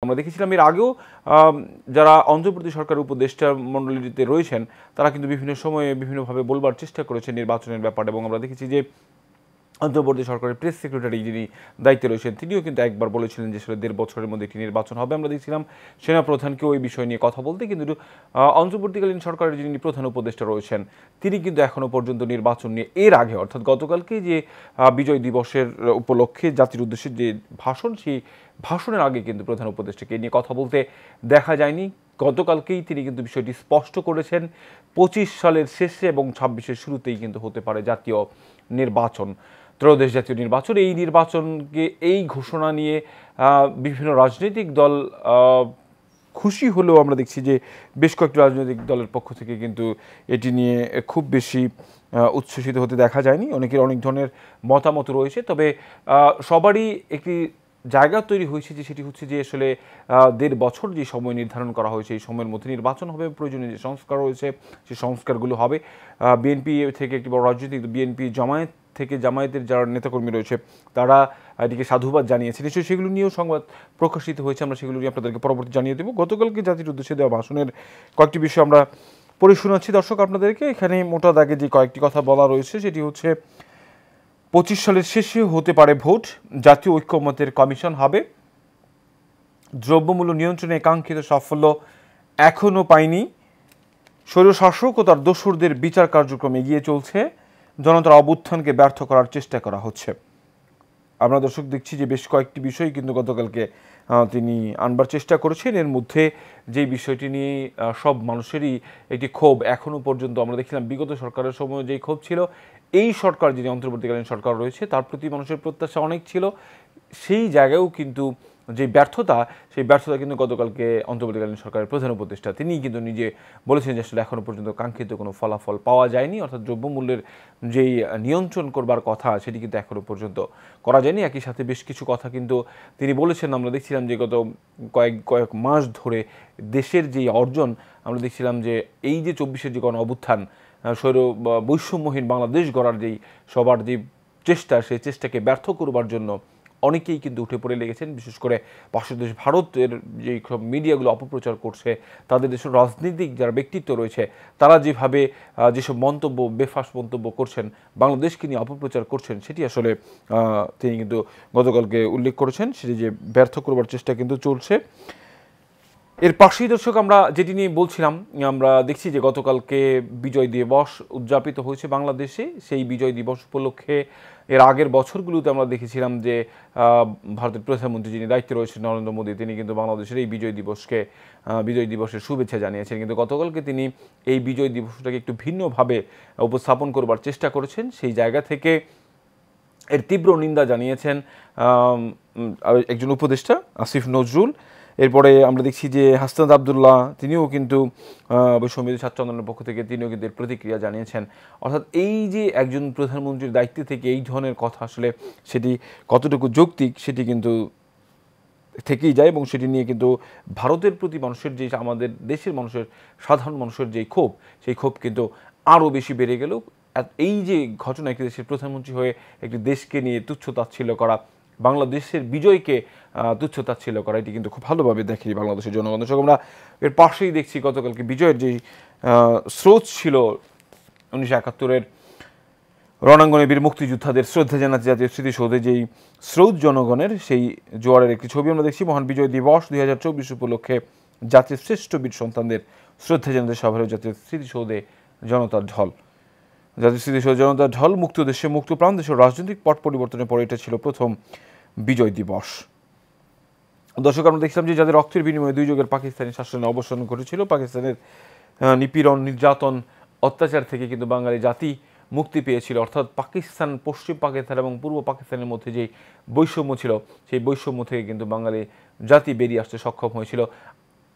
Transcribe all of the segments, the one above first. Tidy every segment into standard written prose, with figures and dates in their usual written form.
আমরা দেখেছিলাম এর আগেও যারা অন্ধ্রপ্রদেশ সরকারের উপদেষ্টা মণ্ডলীতে রয়েছেন তারা কিন্তু বিভিন্ন সময়ে বিভিন্নভাবে বলবার চেষ্টা করেছেন নির্বাচনের ব্যাপারে, এবং আমরা দেখেছি যে অন্ধ্রপ্রদেশ সরকারের প্রেস সেক্রেটারি যিনি দায়িত্বে রয়েছেন তিনিও কিন্তু একবার বলেছিলেন যে আসলে 1.5 বছরের মধ্যে একটি নির্বাচন হবে। আমরা দেখছিলাম সেনাপ্রধানকেও ওই বিষয় নিয়ে কথা বলতে, কিন্তু অন্তর্বর্তীকালীন সরকারের যিনি প্রধান উপদেষ্টা রয়েছেন তিনি কিন্তু এখনও পর্যন্ত নির্বাচন নিয়ে এর আগে অর্থাৎ গতকালকে যে বিজয় দিবসের উপলক্ষে জাতির উদ্দেশ্যে যে ভাষণ, সেই ভাষণের আগে কিন্তু প্রধান উপদেষ্টাকে নিয়ে কথা বলতে দেখা যায়নি। গতকালকেই তিনি কিন্তু বিষয়টি স্পষ্ট করেছেন 25 সালের শেষে এবং 26-এর শুরুতেই কিন্তু হতে পারে জাতীয় নির্বাচন, ত্রয়োদশ জাতীয় নির্বাচন। এই নির্বাচনকে এই ঘোষণা নিয়ে বিভিন্ন রাজনৈতিক দল খুশি হলেও আমরা দেখছি যে বেশ কয়েকটি রাজনৈতিক দলের পক্ষ থেকে কিন্তু এটি নিয়ে খুব বেশি উচ্ছ্বসিত হতে দেখা যায়নি। অনেকের অনেক ধরনের মতামত রয়েছে, তবে সবারই একটি জায়গা তৈরি হয়েছে যে সেটি হচ্ছে যে আসলে 1.5 বছর যে সময় নির্ধারণ করা হয়েছে এই সময়ের মধ্যে নির্বাচন হবে, প্রয়োজনীয় যে সংস্কার রয়েছে সেই সংস্কারগুলো হবে। বিএনপি থেকে একটি বড় রাজনৈতিক বিএনপি, জামায়াত থেকে জামায়াতের যারা নেতাকর্মী রয়েছে তারা এটিকে সাধুবাদ জানিয়েছে। নিশ্চয়ই সেগুলো নিয়েও সংবাদ প্রকাশিত হয়েছে, আমরা সেগুলো নিয়ে আপনাদেরকে পরবর্তী জানিয়ে দেবো। গতকালকে জাতির উদ্দেশ্যে দেওয়া ভাষণের কয়েকটি বিষয় আমরা পড়ে শোনাচ্ছি দর্শক আপনাদেরকে। এখানে মোটা দাগে যে কয়েকটি কথা বলা রয়েছে সেটি হচ্ছে 25 সালের শেষে হতে পারে ভোট, জাতীয় ঐক্যমত্যের কমিশন হবে, দ্রব্যমূল্য নিয়ন্ত্রণে কাঙ্ক্ষিত সাফল্য এখনও পায়নি, স্বৈরশাসক ও তার দোসরদের বিচার কার্যক্রম এগিয়ে চলছে, জনতার অভ্যুত্থানকে ব্যর্থ করার চেষ্টা করা হচ্ছে। আমরা দর্শক দেখছি যে বেশ কয়েকটি বিষয় কিন্তু গতকালকে তিনি আনবার চেষ্টা করেছেন। এর মধ্যে যেই বিষয়টি নিয়ে সব মানুষেরই একটি ক্ষোভ এখনও পর্যন্ত, আমরা দেখছিলাম বিগত সরকারের সময় যেই ক্ষোভ ছিল, এই সরকার যিনি অন্তর্বর্তীকালীন সরকার রয়েছে তার প্রতি মানুষের প্রত্যাশা অনেক ছিল, সেই জায়গায়ও কিন্তু যে ব্যর্থতা, সেই ব্যর্থতা কিন্তু গতকালকে অন্তর্বর্তীকালীন সরকারের প্রধান উপদেষ্টা তিনি কিন্তু নিজে বলেছেন যে আসলে এখনও পর্যন্ত কাঙ্ক্ষিত কোনো ফলাফল পাওয়া যায়নি, অর্থাৎ দ্রব্যমূল্যের যেই নিয়ন্ত্রণ করবার কথা সেটি কিন্তু এখনও পর্যন্ত করা যায়নি। একই সাথে বেশ কিছু কথা কিন্তু তিনি বলেছেন। আমরা দেখছিলাম যে গত কয়েক মাস ধরে দেশের যেই অর্জন, আমরা দেখছিলাম যে এই যে 24-এর যে গণ অভ্যুত্থান, স্বৈর বৈষম্যহীন বাংলাদেশ গড়ার যেই সবার যে চেষ্টা, সেই চেষ্টাকে ব্যর্থ করবার জন্য অনেকেই কিন্তু উঠে পড়ে লেগেছেন। বিশেষ করে পাশের দেশ ভারতের যে সব মিডিয়াগুলো অপপ্রচার করছে, তাদের দেশের রাজনীতিক যারা ব্যক্তিত্ব রয়েছে তারা যেভাবে যেসব মন্তব্য, বেফাঁস মন্তব্য করছেন, বাংলাদেশকে নিয়ে অপপ্রচার করছেন, সেটি আসলে তিনি কিন্তু গতকালকে উল্লেখ করেছেন, সেটি যে ব্যর্থ করবার চেষ্টা কিন্তু চলছে। এর পাশেই দর্শক আমরা যেটি নিয়ে বলছিলাম, আমরা দেখছি যে গতকালকে বিজয় দিবস উদযাপিত হয়েছে বাংলাদেশে। সেই বিজয় দিবস উপলক্ষে এর আগের বছরগুলোতে আমরা দেখেছিলাম যে ভারতের প্রধানমন্ত্রী যিনি দায়িত্বে রয়েছেন নরেন্দ্র মোদী, তিনি কিন্তু বাংলাদেশের এই বিজয় দিবসের শুভেচ্ছা জানিয়েছেন। কিন্তু গতকালকে তিনি এই বিজয় দিবসটাকে একটু ভিন্নভাবে উপস্থাপন করবার চেষ্টা করেছেন। সেই জায়গা থেকে এর তীব্র নিন্দা জানিয়েছেন একজন উপদেষ্টা আসিফ নজরুল। এরপরে আমরা দেখছি যে হাসনাত আবদুল্লাহ তিনিও কিন্তু বৈষম্যবিরোধী ছাত্র আন্দোলনের পক্ষ থেকে তিনিও কিন্তু এর প্রতিক্রিয়া জানিয়েছেন। অর্থাৎ এই যে একজন প্রধানমন্ত্রীর দায়িত্বে থেকে এই ধরনের কথা আসলে সেটি কতটুকু যৌক্তিক সেটি কিন্তু থেকেই যায়, এবং সেটি নিয়ে কিন্তু ভারতের প্রতি মানুষের যে, আমাদের দেশের মানুষের, সাধারণ মানুষের যেই ক্ষোভ, সেই ক্ষোভ কিন্তু আরও বেশি বেড়ে গেল। এই যে ঘটনা, একটি দেশের প্রধানমন্ত্রী হয়ে একটি দেশকে নিয়ে তুচ্ছ-তাচ্ছিল্য করা, বাংলাদেশের বিজয়কে তুচ্ছ-তাচ্ছিল্য করা, এটি কিন্তু খুব ভালোভাবে দেখি বাংলাদেশের জনগণ। দর্শক আমরা এর পাশেই দেখছি গতকালকে বিজয়ের যে স্রোত ছিল 1971-এর রণাঙ্গনে বীর মুক্তিযোদ্ধাদের শ্রদ্ধা জানাতে জাতীয় স্মৃতিসৌধে যেই স্রোত জনগণের, সেই জোয়ারের একটি ছবি আমরা দেখছি। মহান বিজয় দিবস 2024 উপলক্ষে জাতির শ্রেষ্ঠ বীর সন্তানদের শ্রদ্ধা জানাতে সভায় জাতীয় স্মৃতিসৌধে জনতার ঢল। জাতীয় স্মৃতিসৌধে জনতার ঢল। মুক্ত দেশে মুক্ত প্রাণ, দেশের রাজনৈতিক পট পরিবর্তনের পরে এটা ছিল প্রথম বিজয় দিবস। দর্শক আমরা দেখছিলাম যে যাদের রক্তের বিনিময়ে 2 যুগের পাকিস্তানি শাসনের অবসান ঘটেছিল, পাকিস্তানের নিপীড়ন, নির্যাতন, অত্যাচার থেকে কিন্তু বাঙালি জাতি মুক্তি পেয়েছিল। অর্থাৎ পাকিস্তান, পশ্চিম পাকিস্তান এবং পূর্ব পাকিস্তানের মধ্যে যেই বৈষম্য ছিল, সেই বৈষম্য থেকে কিন্তু বাঙালি জাতি বেরিয়ে আসতে সক্ষম হয়েছিল।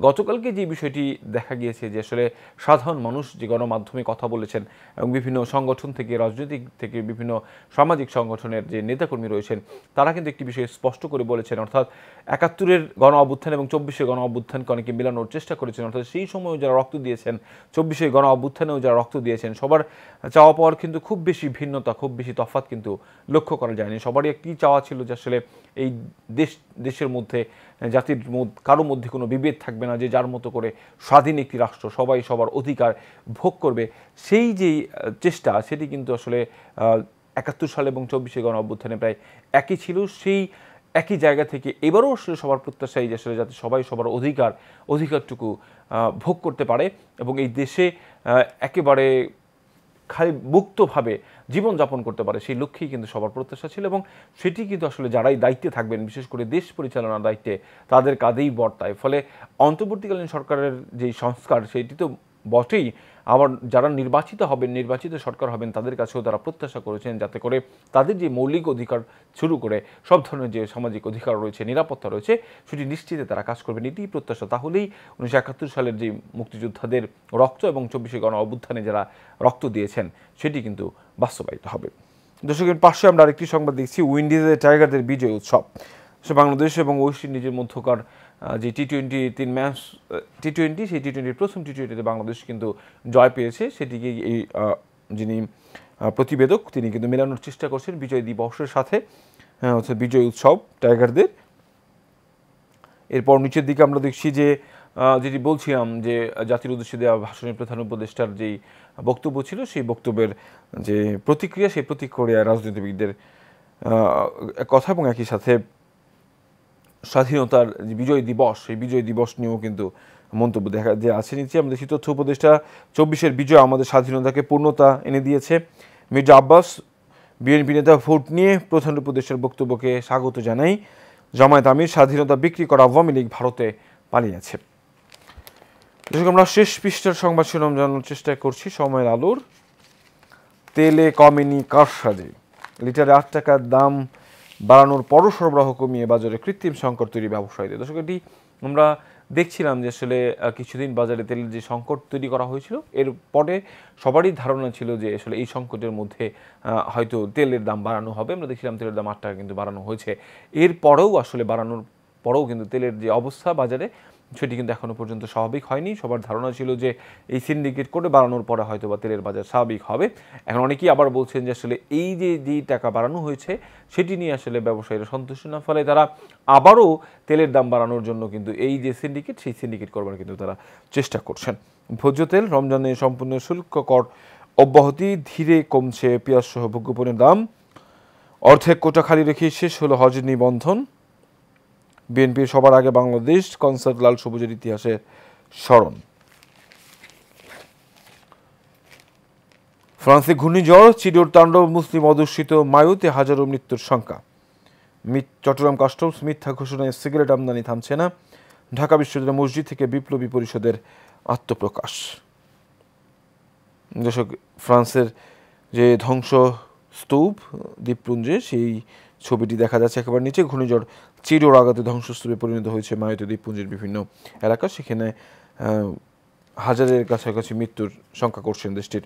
গতকালকে যে বিষয়টি দেখা গিয়েছে যে আসলে সাধারণ মানুষ যে গণমাধ্যমে কথা বলেছেন এবং বিভিন্ন সংগঠন থেকে, রাজনৈতিক থেকে, বিভিন্ন সামাজিক সংগঠনের যে নেতাকর্মী রয়েছেন, তারা কিন্তু একটি বিষয় স্পষ্ট করে বলেছেন। অর্থাৎ 71-এর গণ অভ্যুত্থান এবং 24-এর গণ অভ্যুত্থানকে অনেকে মেলানোর চেষ্টা করেছেন। অর্থাৎ সেই সময়ও যারা রক্ত দিয়েছেন, 24-এর গণ অভ্যুত্থানেও যারা রক্ত দিয়েছেন, সবার চাওয়া পাওয়ার কিন্তু খুব বেশি ভিন্নতা, খুব বেশি তফাৎ কিন্তু লক্ষ্য করা যায়নি। সবারই একটি চাওয়া ছিল যে আসলে এই দেশের মধ্যে জাতির কারো মধ্যে কোনো বিভেদ থাকবে না, যে যার মতো করে স্বাধীন একটি রাষ্ট্র, সবাই সবার অধিকার ভোগ করবে, সেই যে চেষ্টা, সেটি কিন্তু আসলে ৭১ সাল এবং ২৪শে গণ অভ্যুত্থানে প্রায় একই ছিল। সেই একই জায়গা থেকে এবারও আসলে সবার প্রত্যাশাই যে আসলে যাতে সবাই সবার অধিকারটুকু ভোগ করতে পারে এবং এই দেশে একেবারে খালি মুক্তভাবে জীবনযাপন করতে পারে, সেই লক্ষ্যেই কিন্তু সবার প্রত্যাশা ছিল এবং সেটি কিন্তু আসলে যারাই দায়িত্বে থাকবেন, বিশেষ করে দেশ পরিচালনার দায়িত্বে, তাদের কাঁধেই বর্তায়। ফলে অন্তর্বর্তীকালীন সরকারের যেই সংস্কার, সেটি তো বটেই, আবার যারা নির্বাচিত সরকার হবেন, তাদের কাছেও তারা প্রত্যাশা করেছেন যাতে করে তাদের যে মৌলিক অধিকার শুরু করে সব ধরনের যে সামাজিক অধিকার রয়েছে, নিরাপত্তা রয়েছে, সেটি নিশ্চিতে তারা কাজ করবেন, এটিই প্রত্যাশা। তাহলেই ১৯৭১ সালের যে মুক্তিযোদ্ধাদের রক্ত এবং ২৪শে গণ অভ্যুত্থানে যারা রক্ত দিয়েছেন, সেটি কিন্তু বাস্তবায়িত হবে। দর্শকের পাশে আমরা আরেকটি সংবাদ দেখছি, উইন্ডিজে টাইগারদের বিজয় উৎসব। বাংলাদেশ এবং ওয়েস্ট ইন্ডিজের মধ্যকার যে টি-20 3 ম্যাচ টি-20, সেই টি-20 প্রথম টি-20তে বাংলাদেশ কিন্তু জয় পেয়েছে। সেটিকে এই যিনি প্রতিবেদক, তিনি কিন্তু মেলানোর চেষ্টা করছেন বিজয় দিবসের সাথে, হচ্ছে বিজয় উৎসব টাইগারদের। এরপর নিচের দিকে আমরা দেখছি যে যেটি বলছিলাম যে জাতির উদ্দেশ্যে দেওয়া ভাষণের প্রধান উপদেষ্টার যেই বক্তব্য ছিল, সেই বক্তব্যের যে প্রতিক্রিয়া, সেই প্রতিক্রিয়া রাজনীতিবিদদের কথা এবং একই সাথে স্বাধীনতার যে বিজয় দিবস, সেই বিজয় দিবস নিয়েও কিন্তু মন্তব্য দেখা দিয়ে আছে। নিচে আমরা দেখি তথ্য উপদেষ্টা, ২৪-এর বিজয় আমাদের স্বাধীনতাকে পূর্ণতা এনে দিয়েছে। মির্জা আব্বাস, বিএনপি নেতা, ভোট নিয়ে প্রধান উপদেষ্টার বক্তব্যকে স্বাগত জানাই। জামায়াত আমির, স্বাধীনতা বিক্রি করা আওয়ামী লীগ ভারতে পালিয়েছে। দর্শক, আমরা শেষ পৃষ্ঠার সংবাদ শিরোনাম জানানোর চেষ্টা করছি। সময়ের আলোর, তেলে কমেনি কারসাজি, লিটারে ৮ টাকার দাম বাড়ানোর পরও সরবরাহ কমিয়ে বাজারে কৃত্রিম সংকট তৈরি ব্যবসায়ীদের। দর্শক, এটি আমরা দেখছিলাম যে আসলে কিছুদিন বাজারে তেলের যে সংকট তৈরি করা হয়েছিল, এর পরে সবারই ধারণা ছিল যে আসলে এই সংকটের মধ্যে হয়তো তেলের দাম বাড়ানো হবে। আমরা দেখছিলাম তেলের দাম ৮ টাকা কিন্তু বাড়ানো হয়েছে। এরপরেও আসলে বাড়ানোর পরেও কিন্তু তেলের যে অবস্থা বাজারে, সেটি কিন্তু এখনও পর্যন্ত স্বাভাবিক হয়নি। সবার ধারণা ছিল যে এই সিন্ডিকেট করে বাড়ানোর পরে হয়তো বা তেলের বাজার স্বাভাবিক হবে। এখন অনেকেই আবার বলছেন যে আসলে এই যে যেই টাকা বাড়ানো হয়েছে, সেটি নিয়ে আসলে ব্যবসায়ীরা সন্তুষ্ট না, ফলে তারা আবারও তেলের দাম বাড়ানোর জন্য কিন্তু এই যে সিন্ডিকেট, সেই সিন্ডিকেট করবার কিন্তু তারা চেষ্টা করছেন। ভোজ্য তেল, রমজানে সম্পূর্ণ শুল্ক কর অব্যাহতি, ধীরে কমছে পেঁয়াজ সহ ভোগ্যপণ্যের দাম, অর্ধেক কোটা খালি রেখে শেষ হলো হজ নিবন্ধন, বিএনপির সবার আগে বাংলাদেশ কনসার্ট, লাল সবুজের ইতিহাসে স্মরণ। ফ্রান্সে ঘূর্ণিঝড় চিডোর তাণ্ডব, মুসলিম অধ্যুষিত মায়ুতে হাজারো মৃত্যুর সংখ্যা। চট্টগ্রাম কাস্টমস মিথ্যা ঘোষণায় সিগারেট আমদানি থামছে না, ঢাকা বিশ্ববিদ্যালয় মসজিদ থেকে বিপ্লবী পরিষদের আত্মপ্রকাশ। দর্শক, ফ্রান্সের যে ধ্বংস স্তূপ দ্বীপপুঞ্জে, সেই ছবিটি দেখা যাচ্ছে একেবারে নিচে। ঘূর্ণিঝড় চিডোর আঘাতে ধ্বংসস্তূপে পরিণত হয়েছে মায়ুতে দ্বীপপুঞ্জের বিভিন্ন এলাকা, সেখানে হাজারের কাছাকাছি মৃত্যুর সংখ্যা করছেন দেশটির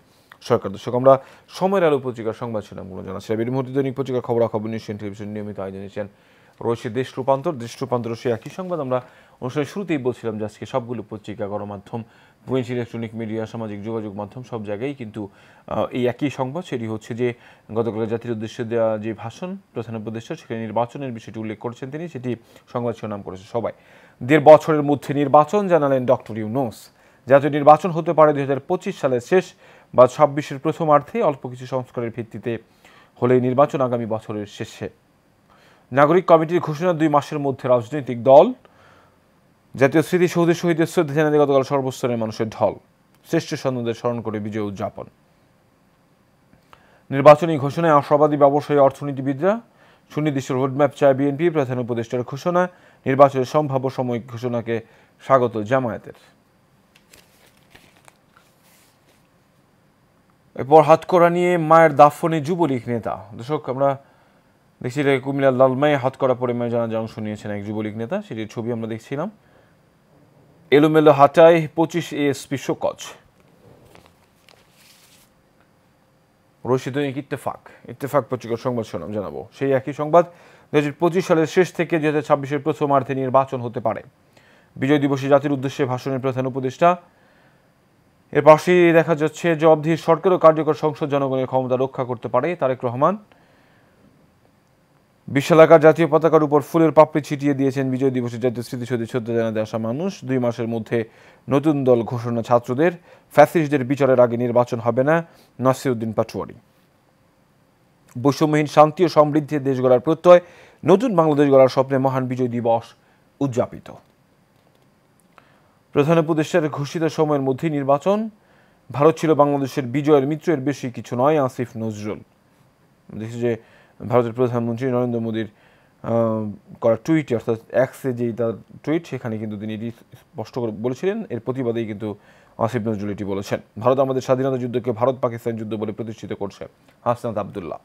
সরকার। দর্শক, আমরা সময়ের আলো পত্রিকার সংবাদ শিরোনামগুলো জানাচ্ছিলাম। এর মধ্যে দৈনিক পত্রিকার খবরাখবর নিয়ে টেলিভিশন নিয়মিত আয়োজন নিয়েছেন রয়েছে দেশ রূপান্তর সেই একই সংবাদ। আমরা অনুষ্ঠানের শুরুতেই বলছিলাম যে আজকে সবগুলো পত্রিকা, গণমাধ্যম, পুঞ্জ ইলেকট্রনিক মিডিয়া, সামাজিক যোগাযোগ মাধ্যম, সব জায়গায় কিন্তু এই একই সংবাদ। সেটি হচ্ছে যে গতকাল জাতির উদ্দেশ্যে দেওয়া যে ভাষণ প্রধান উপদেষ্টা, সেখানে নির্বাচনের বিষয়টি উল্লেখ করেছেন তিনি, সেটি সংবাদ শিরোনাম করেছে সবাই। ১.৫ বছরের মধ্যে নির্বাচন জানালেন ডক্টর ইউনূস। জাতীয় নির্বাচন হতে পারে ২০২৫ সালের শেষ বা ২৬-এর প্রথমার্ধে, অল্প কিছু সংস্কারের ভিত্তিতে হলে নির্বাচন আগামী বছরের শেষে। নাগরিক কমিটির ঘোষণা ২ মাসের মধ্যে রাজনৈতিক দল। জাতীয় স্মৃতিসৌধে শহীদের শ্রদ্ধা জানাতে গতকাল সর্বস্তরের মানুষের ঢল, শ্রেষ্ঠ সন্তানদের স্মরণ করে বিজয় উদযাপন। নির্বাচনী ঘোষণায় আশাবাদী ব্যবসায়ী, অর্থনীতিবিদরা, সুনির্দিষ্ট রোডম্যাপ চায় বিএনপি, প্রধান উপদেষ্টার ঘোষণা, নির্বাচনের সম্ভাব্য সাময়িক ঘোষণাকে স্বাগত জামায়াতের। এরপর হাতকড়া নিয়ে মায়ের দাফনে যুবলীগ নেতা। দর্শক, আমরা দেখছি কুমিল্লার লালমাই হাতকড়া পরে মায়ের জানাজায় অংশ নিয়েছেন এক যুবলীগ নেতা, সেটির ছবি আমরা দেখছিলাম। এলোমেলো হাঁটায় 25 এএসপি শোকজ। রশিদ দৈনিক ইত্তেফাক পত্রিকার সংবাদ শিরোনাম জানাবো সেই একই সংবাদ। ২০২৫ সালের শেষ থেকে ২০২৬-এর প্রথমার্ধে নির্বাচন হতে পারে। বিজয় দিবসে জাতির উদ্দেশ্যে ভাষণের প্রধান উপদেষ্টা। এর পাশেই দেখা যাচ্ছে জবাবদিহি সরকার ও কার্যকর সংসদ জনগণের ক্ষমতা রক্ষা করতে পারে, তারেক রহমান। বিশালাকার জাতীয় পতাকার উপর ফুলের পাপড়ি ছিটিয়ে দিয়েছেন বিজয় দিবসে জাতীয় স্মৃতিসৌধে শ্রদ্ধা জানাতে আসা মানুষ। 2 মাসের মধ্যে নতুন দল ঘোষণা ছাত্রদের। ফ্যাসিস্টদের বিচারের আগে নির্বাচন হবে না, নাসিরউদ্দিন পাটোয়ারি। বৈষম্যহীন শান্তি ও সমৃদ্ধির দেশ গড়ার প্রত্যয়, নতুন বাংলাদেশ গড়ার স্বপ্নে মহান বিজয় দিবস উদযাপিত। প্রধান উপদেষ্টার ঘোষিত সময়ের মধ্যে নির্বাচন। ভারত ছিল বাংলাদেশের বিজয়ের মিত্র, এর বেশি কিছু নয়। আসিফ নজরুল। দেখছি যে ভারতের প্রধানমন্ত্রী নরেন্দ্র মোদীর করা টুইটে, অর্থাৎ এক্সে যেই তার টুইট, সেখানে কিন্তু তিনি এটি স্পষ্ট করে বলেছিলেন। এর প্রতিবাদেই কিন্তু আসিফ নজরুল এটি বলেছেন। ভারত আমাদের স্বাধীনতা যুদ্ধকে ভারত পাকিস্তান যুদ্ধ বলে প্রতিষ্ঠিত করছে, হাসনাত আবদুল্লাহ।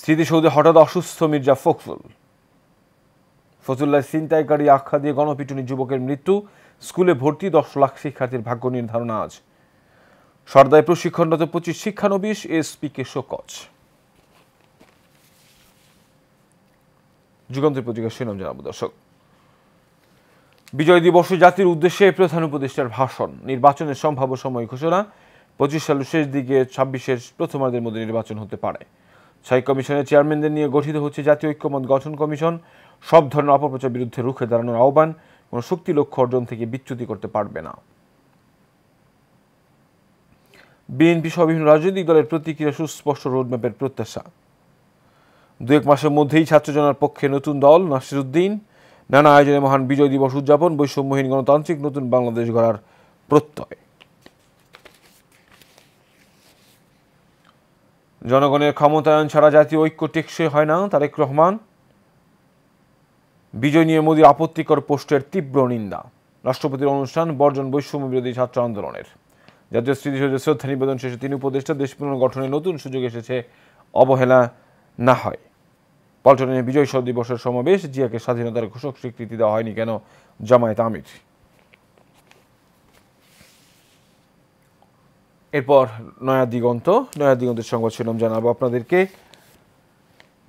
স্মৃতিসৌধে হঠাৎ অসুস্থ মির্জা ফখরুল। ফজলুল্লাহ ছিনতাইকারী আখ্যা দিয়ে গণপিটুনি যুবকের মৃত্যু। স্কুলে ভর্তি 10 লাখ শিক্ষার্থীর ভাগ্য নির্ধারণ আজ। সরদায় প্রশিক্ষণরত 25 শিক্ষানবিশ, এসপিকে শোকজ। যুগান্তর পত্রিকার শিরোনাম জানাবো দর্শক। বিজয় দিবসে জাতির উদ্দেশ্যে প্রধান উপদেষ্টার ভাষণ। নির্বাচনের সম্ভাব্য সময় ঘোষণা। 25 সালের শেষ দিকে 26-এর প্রথমার্ধের মধ্যে নির্বাচন হতে পারে। 6 কমিশনের চেয়ারম্যানদের নিয়ে গঠিত হচ্ছে জাতীয় ঐক্যমত গঠন কমিশন। সব ধরনের অপপ্রচার বিরুদ্ধে রুখে দাঁড়ানোর আহ্বান। কোন শক্তি লক্ষ্য অর্জন থেকে বিচ্যুতি করতে পারবে না। বিএনপি সহ বিভিন্ন রাজনৈতিক দলের প্রতিক্রিয়া, সুস্পষ্ট রোডম্যাপের প্রত্যাশা। 2-1 মাসের মধ্যেই ছাত্র জনতার পক্ষে নতুন দল, নাসিরউদ্দিন। নানা আয়োজনে মহান বিজয় দিবস উদযাপন। বৈষম্যহীন গণতান্ত্রিক নতুন বাংলাদেশ গড়ার প্রত্যয়। জনগণের ক্ষমতায়ন ছাড়া জাতীয় ঐক্য টেকসই হয় না, তারেক রহমান। বিজয় নিয়ে মোদীর আপত্তিকর পোস্টের তীব্র নিন্দা। রাষ্ট্রপতির অনুষ্ঠান বর্জন বৈষম্য বিরোধী ছাত্র আন্দোলনের। জাতীয় স্মৃতিসৌধে শ্রদ্ধা নিবেদন শেষে 3 উপদেষ্টা। দেশ পুনর্গঠনে নতুন সুযোগ এসেছে, অবহেলা না হয়। পল্টনে বিজয় দিবসের সমাবেশ। জিয়াকে স্বাধীনতার ঘোষক স্বীকৃতি দেওয়া হয়নি কেন, জামায়াত আমির। এরপর নয়া দিগন্তের সংবাদ শিরোনাম জানাবো আপনাদেরকে।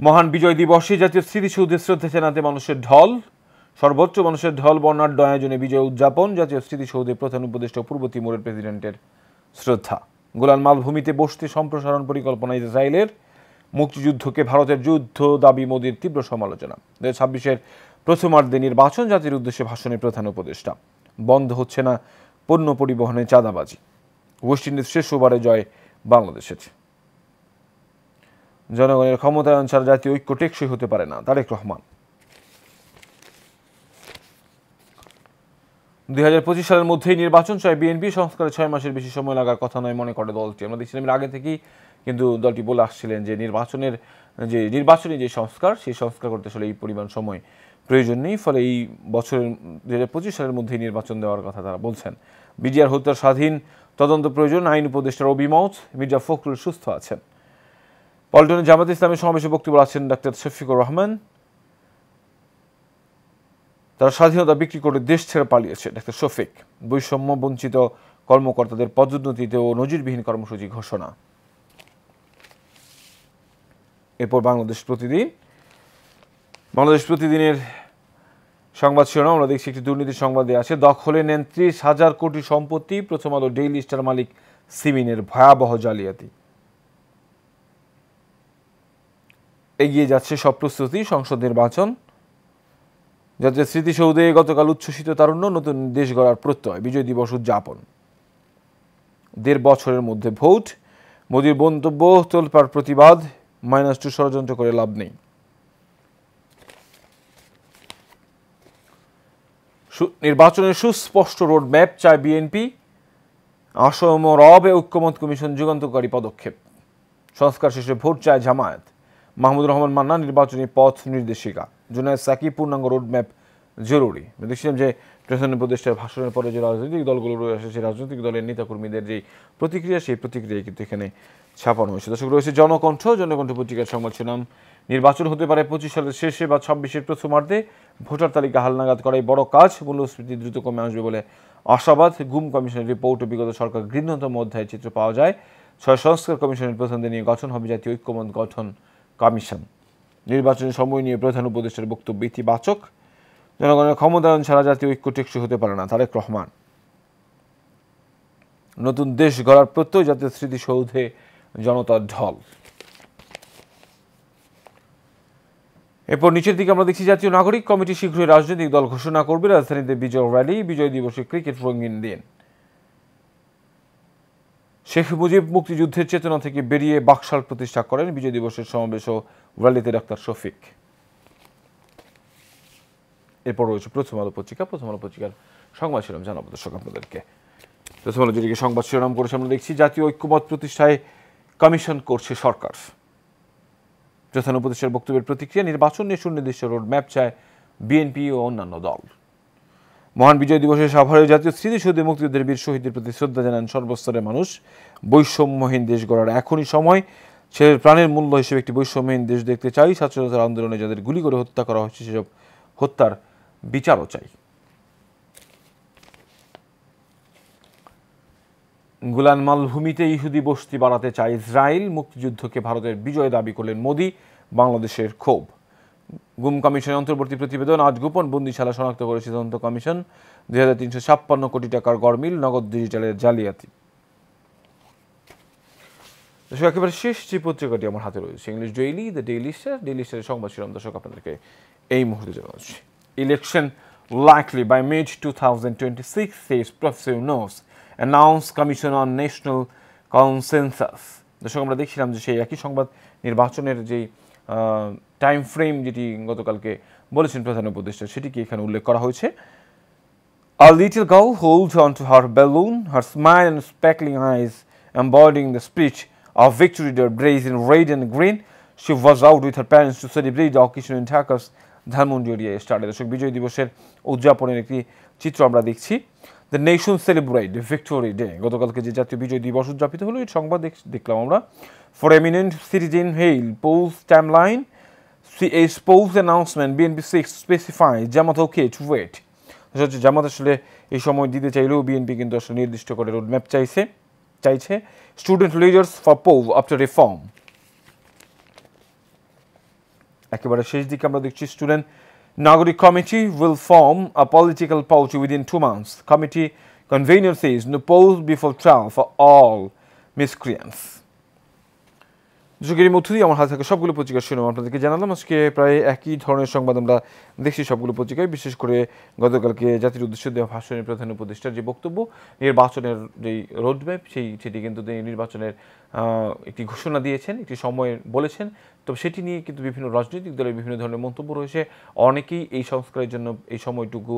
মহান বিজয় দিবসে জাতীয় স্মৃতিসৌধে শ্রদ্ধা জানাতে মানুষের ঢল। সর্বোচ্চ মানুষের ঢল, বর্ণাঢ্য আয়োজনে বিজয় উদযাপন। জাতীয় স্মৃতিসৌধে প্রধান উপদেষ্টা পূর্ব তিমুরের প্রেসিডেন্টের শ্রদ্ধা। গোলান মালভূমিতে বসতি সম্প্রসারণ পরিকল্পনা ইসরায়েলের। মুক্তিযুদ্ধকে ভারতের যুদ্ধ দাবি মোদীর তীব্র সমালোচনা। 2026-এর প্রথমার্ধে নির্বাচন, জাতির উদ্দেশ্যে ভাষণে প্রধান উপদেষ্টা। বন্ধ হচ্ছে না পণ্য পরিবহনে চাঁদাবাজি। ওয়েস্ট ইন্ডিজ শেষ ওভারে জয় বাংলাদেশের। জনগণের ক্ষমতায়ন ছাড়া জাতীয় ঐক্য টেকসই হতে পারে না, তারেক রহমান। 2025 সালের মধ্যেই নির্বাচন চায় বিএনপি। সংস্কারে 6 মাসের বেশি সময় লাগার কথা নয় মনে করে দলটি। আমরা দেখছিলাম আগে থেকেই কিন্তু দলটি বলে আসছিলেন যে নির্বাচনী যে সংস্কার, সেই সংস্কার করতে আসলে এই পরিমাণ সময় প্রয়োজন নেই। ফলে এই বছরের 2025 সালের মধ্যেই নির্বাচন দেওয়ার কথা তারা বলছেন। বিজিআর হত্যার স্বাধীন তদন্ত প্রয়োজন, আইন উপদেষ্টার অভিমত। মির্জা ফখরুল সুস্থ আছেন। পল্টনে জামায়াতে ইসলামের সমাবেশে বক্তব্য রাখছেন ডাক্তার শফিকুর রহমান। তারা স্বাধীনতা বিক্রি করে দেশ ছেড়ে পালিয়েছে, ডাক্তার শফিক। বৈষম্য বঞ্চিত কর্মকর্তাদের পদোন্নতিতে ও নজিরবিহীন কর্মসূচি ঘোষণা। এরপর বাংলাদেশ প্রতিদিনের সংবাদ শিরোনাম আমরা দেখছি একটি দুর্নীতির সংবাদে আছে। দখলে নেন 30,000 কোটি সম্পত্তি। প্রথম আলো ডেইলি স্টার মালিক সিমিনের ভয়াবহ জালিয়াতি। এগিয়ে যাচ্ছে সব প্রস্তুতি, সংসদ নির্বাচন। জাতীয় স্মৃতিসৌধে গতকাল উচ্ছ্বসিত তারুণ্য, নতুন দেশ গড়ার প্রত্যয়। বিজয় দিবস উদযাপন। 1.5 বছরের মধ্যে ভোট। মোদীর মন্তব্য, তোলপাড় প্রতিবাদ। -2 ষড়যন্ত্র করে লাভ নেই। নির্বাচনের সুস্পষ্ট রোডম্যাপ চায় বিএনপি। আসম রবে ঐক্যমত কমিশন যুগান্তকারী পদক্ষেপ। সংস্কার শেষে ভোট চায় জামায়াত। মাহমুদুর রহমান মান্না নির্বাচনী পথ নির্দেশিকা। জুনায়েদ সাকিব পূর্ণাঙ্গ রোডম্যাপ জরুরি। দেখছিলাম যে প্রধান উপদেষ্টার ভাষণের পরে যে রাজনৈতিক দলগুলো রয়েছে, সেই রাজনৈতিক দলের নেতাকর্মীদের যে প্রতিক্রিয়া, সেই প্রতিক্রিয়া কিন্তু এখানে ছাপানো হয়েছে। দর্শক, রয়েছে জনকণ্ঠ পত্রিকার সংবাদ শিরোনাম। নির্বাচন হতে পারে 25 সালের শেষে বা 26-এর প্রথমার্ধে। ভোটার তালিকা হালনাগাদ করাই বড় কাজ। মূল্যস্ফীতি দ্রুত কমে আসবে বলে আশাবাদ। গুম কমিশনের রিপোর্ট, বিগত সরকার গৃহীতম অধ্যায়ের চিত্র পাওয়া যায়। 6 সংস্কার কমিশনের প্রধানদের নিয়ে গঠন হবে জাতীয় ঐক্যমত গঠন কমিশন। নির্বাচনের সময় নিয়ে প্রধান উপদেষ্টার বক্তব্য ইতিবাচক। জনগণের ক্ষমতায়ন ছাড়া জাতীয় ঐক্য টেকসই হতে পারে না, তারেক রহমান। নতুন দেশ গড়ার প্রত্যয়, জাতীয় স্মৃতিসৌধে জনতার ঢল। এরপর নিচের দিকে আমরা দেখছি জাতীয় নাগরিক কমিটি শীঘ্রই রাজনৈতিক দল ঘোষণা করবে, রাজধানীতে বিজয় র্যালি, বিজয় দিবসে ক্রিকেট রঙিন দিন। শেখ মুজিব মুক্তিযুদ্ধের চেতনা থেকে বেরিয়ে বাকশাল প্রতিষ্ঠা করেন, বিজয় দিবসের সমাবেশ ও র্যালিতে ডাক্তার শফিক। এরপর রয়েছে প্রথম আলো পত্রিকা। প্রথম আলো পত্রিকার সংবাদ শিরোনাম জানাবো দর্শক আপনাদেরকে। প্রথম আলো যেটিকে সংবাদ শিরোনাম করেছে, আমরা দেখছি জাতীয় ঐক্যমত প্রতিষ্ঠায় কমিশন করছে সরকার। প্রধান উপদেষ্টার বক্তব্যের প্রতিক্রিয়া, নির্বাচন নিয়ে সুনির্দিষ্ট রোডম্যাপ চায় বিএনপি ও অন্যান্য দল। মহান বিজয় দিবসে সাভারে জাতীয় স্মৃতিসৌধে মুক্তিযুদ্ধের বীর শহীদদের প্রতি শ্রদ্ধা জানান সর্বস্তরের মানুষ। বৈষম্যহীন দেশ গড়ার এখনই সময়, ছেলের প্রাণের মূল্য হিসেবে একটি বৈষম্যহীন দেশ দেখতে চাই। ছাত্রছাত্রীর আন্দোলনে যাদের গুলি করে হত্যা করা হয়েছে সেসব হত্যার বিচারও চাই। গোলান মালভূমিতে ইহুদি বসতি বাড়াতে চায় ইসরায়েল, মুক্তিযুদ্ধকে ভারতের বিজয় দাবি করলেন মোদি। বাংলাদেশের ক্ষোভ। গুম কমিশনের অন্তর্বর্তী প্রতিবেদন, আজ গোপন বন্দিশালা শনাক্ত করেছে তদন্ত কমিশন। ২৩৫৬ কোটি টাকার গরমিল, নগদ ডিজিটালের জালিয়াতি। দর্শক একেবারে শেষ যে পত্রিকাটি আমার হাতে রয়েছে, English daily, the daily star. Daily স্টারের সংবাদ শিরোনাম দর্শক আপনাদেরকে এই মুহূর্তে জানাচ্ছি। Election likely by May 2026, says Professor Yunus, announce Commission on National Consensus. দর্শক আমরা দেখছিলাম যে সেই একই সংবাদ, নির্বাচনের যেই টাইম ফ্রেম যেটি গতকালকে বলেছেন প্রধান উপদেষ্টা, সেটিকে এখানে উল্লেখ করা হয়েছে। A little girl holds on to her balloon, her smile and sparkling eyes embodying the spirit of victory that blazed in red and green. She was out with her parents to celebrate the occasion in Dhaka's Dhanmondi area স্টার্টে। দর্শক বিজয় দিবসের উদযাপনের একটি চিত্র আমরা দেখছি। The nation celebrate victory day, গতকালকে যে জাতীয় বিজয় দিবস উদযাপিত হলো, এই সংবাদ দেখলাম আমরা। For eminent citizen hail polls timeline, polls announcement, BNP 6 specify Jamaat okay to wait. হচ্ছে জামাত আসলে এই সময় দিতে চাইলেও বিএনপি কিন্তু আসলে নির্দিষ্ট করে রোডম্যাপ চাইছে। Student leaders for poll after reform. একেবারে শেষ দিকে আমরা দেখছি, স্টুডেন্ট নাগরিক committee will form a political party within 2 months. Committee convener says no poll before trial for all miscreants. যুগের মধ্য দিয়ে আমার হাতে থাকা সবগুলো পত্রিকার শিরোনাম আপনাদেরকে জানালাম। আজকে প্রায় একই ধরনের সংবাদ আমরা দেখছি সবগুলো পত্রিকায়। বিশেষ করে গতকালকে জাতির উদ্দেশ্যে দেওয়া ভাষণের প্রধান উপদেষ্টার যে বক্তব্য, নির্বাচনের যেই রোডম্যাপ সেটি কিন্তু নির্বাচনের একটি ঘোষণা দিয়েছেন, একটি সময় বলেছেন। তবে সেটি নিয়ে কিন্তু বিভিন্ন রাজনৈতিক দলের বিভিন্ন ধরনের মন্তব্য রয়েছে। অনেকেই এই সংস্কারের জন্য এই সময়টুকু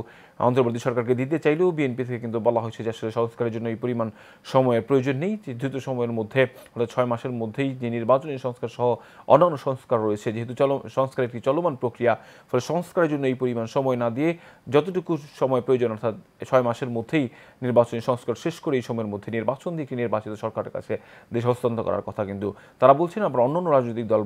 অন্তর্বর্তী সরকারকে দিতে চাইলেও বিএনপি থেকে কিন্তু বলা হয়েছে যে আসলে সংস্কারের জন্য এই পরিমাণ সময়ের প্রয়োজন নেই। দ্রুত সময়ের মধ্যে, অর্থাৎ 6 মাসের মধ্যেই যে নির্বাচনী সংস্কার সহ অন্যান্য সংস্কার রয়েছে, যেহেতু সংস্কার একটি চলমান প্রক্রিয়া, ফলে সংস্কারের জন্য এই পরিমাণ সময় না দিয়ে যতটুকু সময় প্রয়োজন, অর্থাৎ 6 মাসের মধ্যেই নির্বাচনী সংস্কার শেষ করে এই সময়ের মধ্যে নির্বাচন দিয়ে একটি নির্বাচিত সরকারের কাছে দেশ হস্তান্তর করার কথা কিন্তু তারা বলছেন। আবার অন্যান্য রাজনৈতিক দল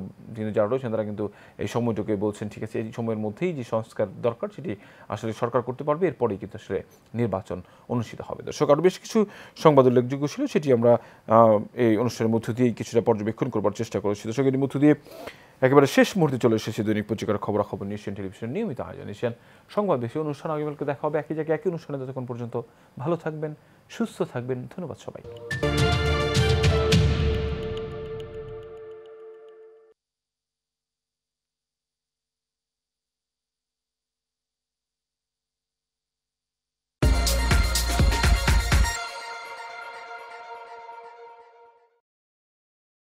যারা রয়েছেন তারা কিন্তু এই সময়টুকু বলছেন ঠিক আছে, এই সময়ের মধ্যেই যে সংস্কার দরকার সেটি আসলে সরকার করতে পারবে, এরপরেই কিন্তু আসলে নির্বাচন অনুষ্ঠিত হবে। দর্শক আরও বেশ কিছু সংবাদ উল্লেখযোগ্য ছিল, সেটি আমরা এই অনুষ্ঠানের মধ্য দিয়েই কিছুটা পর্যবেক্ষণ করবার চেষ্টা করেছি। দর্শক এর মধ্য দিয়ে একেবারে শেষ মুহূর্তে চলে এসেছে দৈনিক পত্রিকার খবরাখবর এশিয়ান টেলিভিশন নিয়মিত আয়োজন এশিয়ান সংবাদ। বেশি অনুষ্ঠান আগামীকালকে দেখা হবে একই জায়গায় একই অনুষ্ঠানে। ততক্ষণ পর্যন্ত ভালো থাকবেন, সুস্থ থাকবেন। ধন্যবাদ সবাই।